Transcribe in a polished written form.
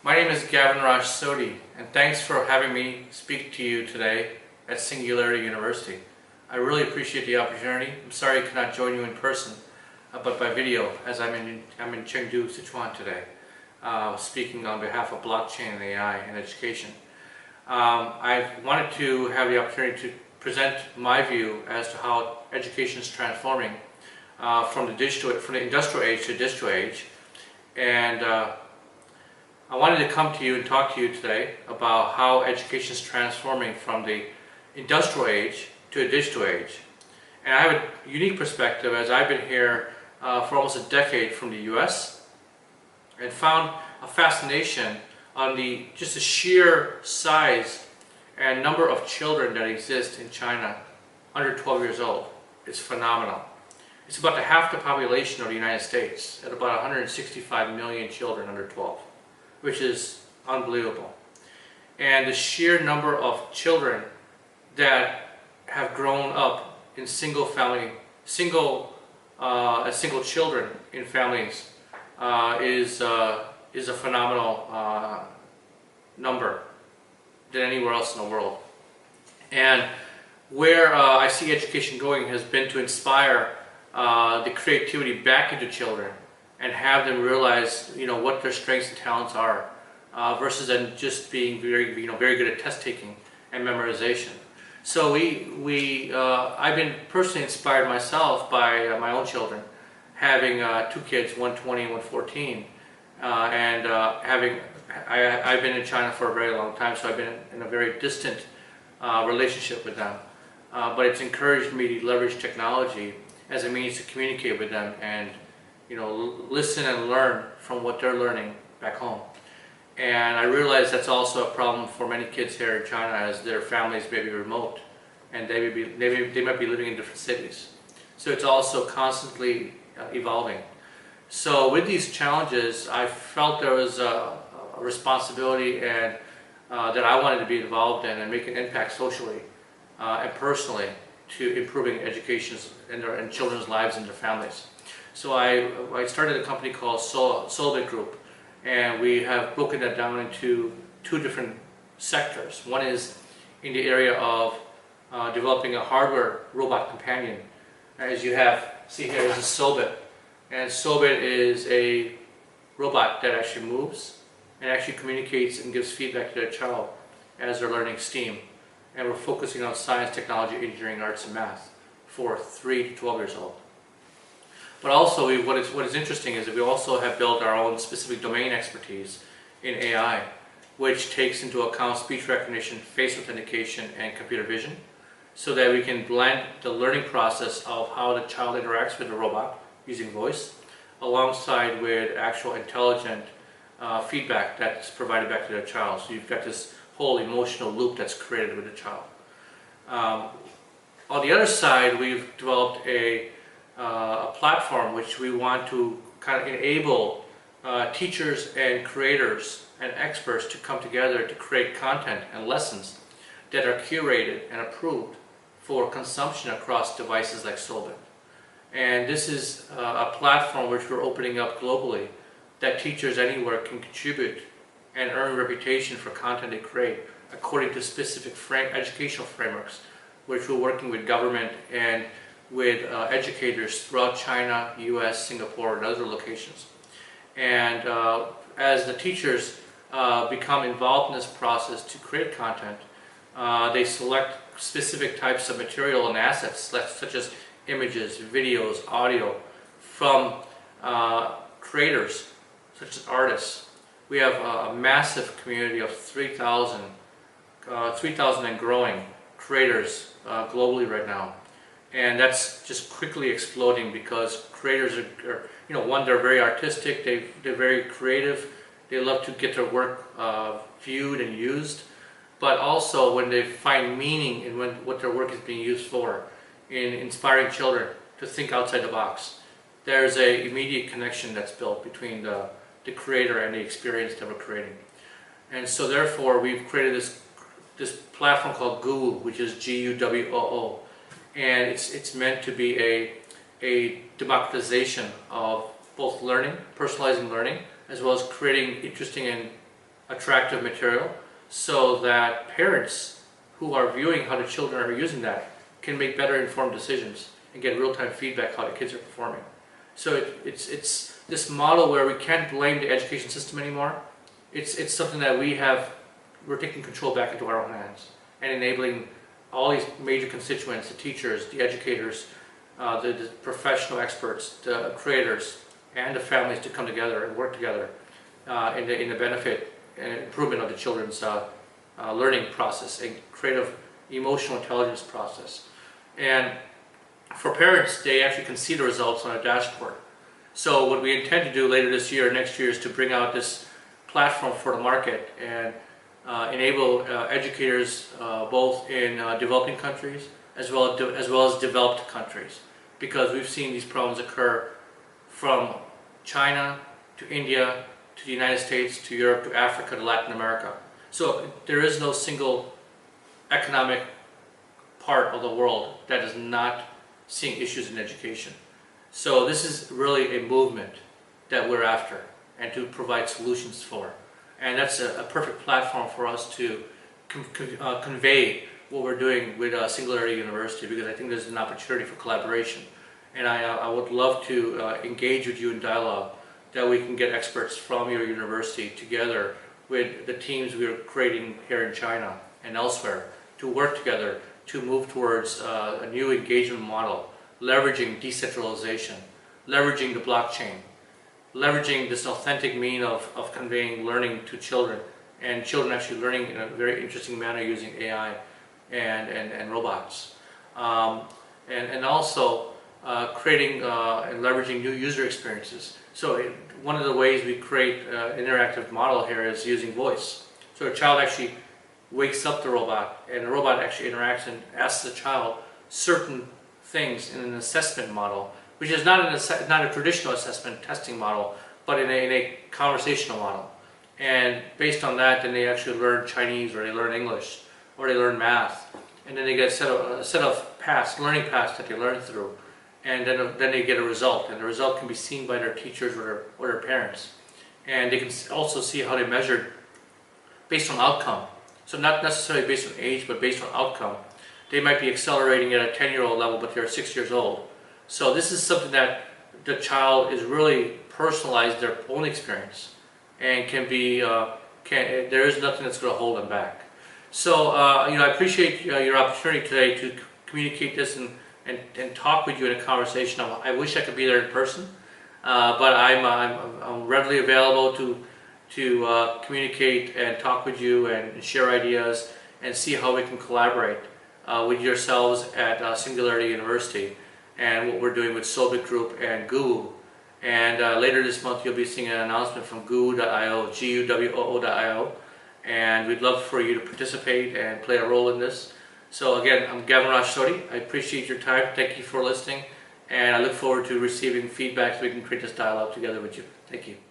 My name is Gavenraj Sodhi, and thanks for having me speak to you today at Singularity University. I really appreciate the opportunity. I'm sorry I could not join you in person, but by video, as I'm in Chengdu, Sichuan today, speaking on behalf of blockchain and AI and education. I wanted to have the opportunity to present my view as to how education is transforming from the industrial age to digital age, and I wanted to come to you and talk to you today about how education is transforming from the industrial age to a digital age. And I have a unique perspective, as I've been here for almost a decade from the US and found a fascination on just the sheer size and number of children that exist in China under 12 years old. It's phenomenal. It's about half the population of the United States, at about 165 million children under 12. Which is unbelievable. And the sheer number of children that have grown up in as single children in families is a phenomenal number than anywhere else in the world. And where I see education going has been to inspire the creativity back into children and have them realize, what their strengths and talents are, versus them just being very good at test taking and memorization. So I've been personally inspired myself by my own children, having two kids, one 20 and one 14, and I've been in China for a very long time, so I've been in a very distant relationship with them. But it's encouraged me to leverage technology as a means to communicate with them and listen and learn from what they're learning back home. And I realize that's also a problem for many kids here in China, as their families may be remote and they might be living in different cities. So it's also constantly evolving. So with these challenges, I felt there was a responsibility and that I wanted to be involved in and make an impact socially and personally to improving education and children's lives and their families. So I started a company called Solbit Group, and we have broken that down into two different sectors. One is in the area of developing a hardware robot companion. As you see here, this is Solbit. And Solbit is a robot that actually moves and actually communicates and gives feedback to their child as they're learning STEAM. And we're focusing on science, technology, engineering, arts, and math for 3 to 12 years old. But also, what is interesting is that we also have built our own specific domain expertise in AI, which takes into account speech recognition, face authentication, and computer vision, so that we can blend the learning process of how the child interacts with the robot using voice, alongside with actual intelligent feedback that's provided back to the child. So you've got this whole emotional loop that's created with the child. On the other side, we've developed a platform which we want to kind of enable teachers and creators and experts to come together to create content and lessons that are curated and approved for consumption across devices like Solbit. And this is a platform which we're opening up globally, that teachers anywhere can contribute and earn a reputation for content they create according to specific educational frameworks, which we're working with government and with educators throughout China, US, Singapore, and other locations. And as the teachers become involved in this process to create content, they select specific types of material and assets, such as images, videos, audio, from creators, such as artists. We have a massive community of 3,000 and growing creators globally right now. And that's just quickly exploding because creators are one, they're very artistic, they're very creative, they love to get their work viewed and used, but also when they find meaning in what their work is being used for, in inspiring children to think outside the box, there's an immediate connection that's built between the creator and the experience that we're creating. And so therefore we've created this platform called GUWO, which is GUWOO. And it's meant to be a democratization of both learning, personalizing learning, as well as creating interesting and attractive material so that parents who are viewing how the children are using that can make better informed decisions and get real-time feedback how the kids are performing. So it's this model where we can't blame the education system anymore. It's something that we're taking control back into our own hands and enabling all these major constituents, the teachers, the educators, the professional experts, the creators, and the families to come together and work together in the benefit and improvement of the children's learning process and creative emotional intelligence process. And for parents, they actually can see the results on a dashboard. So what we intend to do later this year, next year, is to bring out this platform for the market and enable educators both in developing countries as well as developed countries, because we've seen these problems occur from China to India to the United States to Europe to Africa to Latin America. So there is no single economic part of the world that is not seeing issues in education. So this is really a movement that we're after and to provide solutions for. And that's a perfect platform for us to convey what we're doing with Singularity University, because I think there's an opportunity for collaboration. And I would love to engage with you in dialogue that we can get experts from your university together with the teams we're creating here in China and elsewhere to work together to move towards a new engagement model, leveraging decentralization, leveraging the blockchain, leveraging this authentic mean of conveying learning to children, and children actually learning in a very interesting manner using AI and robots. And also creating and leveraging new user experiences. So one of the ways we create an interactive model here is using voice. So a child actually wakes up the robot, and the robot actually interacts and asks the child certain things in an assessment model, which is not a traditional assessment testing model, but in a conversational model. And based on that, then they actually learn Chinese, or they learn English, or they learn math, and then they get a set of learning paths that they learn through, and then they get a result, and the result can be seen by their teachers or their parents, and they can also see how they measured based on outcome. So not necessarily based on age, but based on outcome. They might be accelerating at a 10-year-old level, but they're 6 years old. So this is something that the child is really personalized their own experience, and can be there is nothing that's going to hold them back. So I appreciate your opportunity today to communicate this and talk with you in a conversation. I wish I could be there in person, but I'm readily available to communicate and talk with you and share ideas and see how we can collaborate with yourselves at Singularity University and what we're doing with Solbit Group and GUWO. And later this month you'll be seeing an announcement from GUWO.io, GUWOO.io, and we'd love for you to participate and play a role in this. So again, I'm Gavenraj Sodhi. I appreciate your time. Thank you for listening, and I look forward to receiving feedback so we can create this dialogue together with you. Thank you.